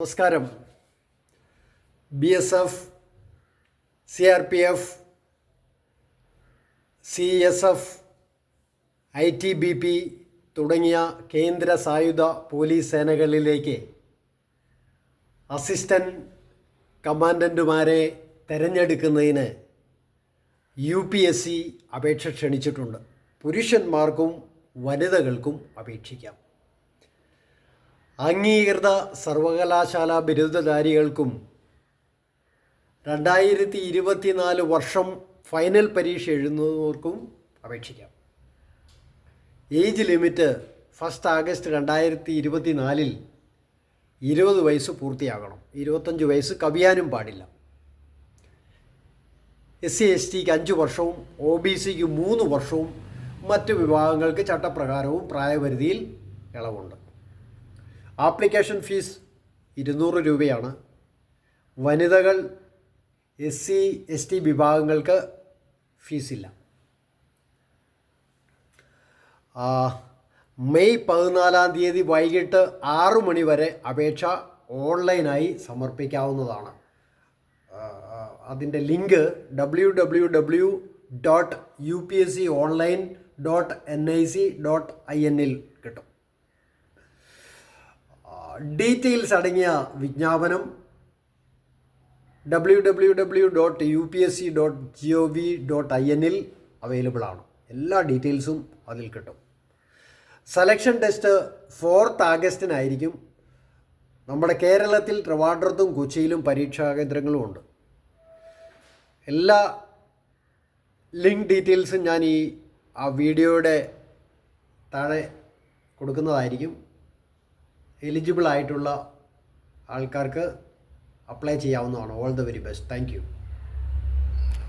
നമസ്കാരം. BSF, CRPF, CSF, ITBP തുടങ്ങിയ കേന്ദ്ര സായുധ പോലീസ് സേനകളിലേക്ക് അസിസ്റ്റൻ്റ് കമാൻഡൻറ്റുമാരെ തിരഞ്ഞെടുക്കുന്നതിന് UPSC അപേക്ഷ ക്ഷണിച്ചിട്ടുണ്ട്. പുരുഷന്മാർക്കും വനിതകൾക്കും അപേക്ഷിക്കാം. അംഗീകൃത സർവകലാശാല ബിരുദധാരികൾക്കും 2024 വർഷം ഫൈനൽ പരീക്ഷ എഴുതുന്നവർക്കും അപേക്ഷിക്കാം. ഏജ് ലിമിറ്റ് 1 ആഗസ്റ്റ് 2024 20 വയസ്സ് പൂർത്തിയാകണം. 25 വയസ്സ് കവിയാനും പാടില്ല. SC STക്ക് 5 വർഷവും OBCക്ക് 3 വർഷവും മറ്റ് വിഭാഗങ്ങൾക്ക് ചട്ടപ്രകാരവും പ്രായപരിധിയിൽ ഇളവുണ്ട്. ആപ്ലിക്കേഷൻ ഫീസ് 200 രൂപയാണ്. വനിതകൾ SC ST വിഭാഗങ്ങൾക്ക് ഫീസില്ല. മെയ് 14 വൈകിട്ട് 6 മണി വരെ അപേക്ഷ ഓൺലൈനായി സമർപ്പിക്കാവുന്നതാണ്. അതിൻ്റെ ലിങ്ക് www.upsconline.nic.in കിട്ടും. ഡീറ്റെയിൽസ് അടങ്ങിയ വിജ്ഞാപനം www.upsc.gov.in അവൈലബിൾ ആണ്. എല്ലാ ഡീറ്റെയിൽസും അതിൽ കിട്ടും. Selection test 4 ആഗസ്റ്റിനായിരിക്കും. നമ്മുടെ കേരളത്തിൽ ട്രിവാൻഡ്രത്തും കൊച്ചിയിലും പരീക്ഷാ കേന്ദ്രങ്ങളും ഉണ്ട്. എല്ലാ ലിങ്ക് ഡീറ്റെയിൽസും ഞാൻ ആ വീഡിയോയുടെ താഴെ കൊടുക്കുന്നതായിരിക്കും. എലിജിബിൾ ആയിട്ടുള്ള ആൾക്കാർക്ക് അപ്ലൈ ചെയ്യാവുന്നതാണ്. All the very best. Thank you.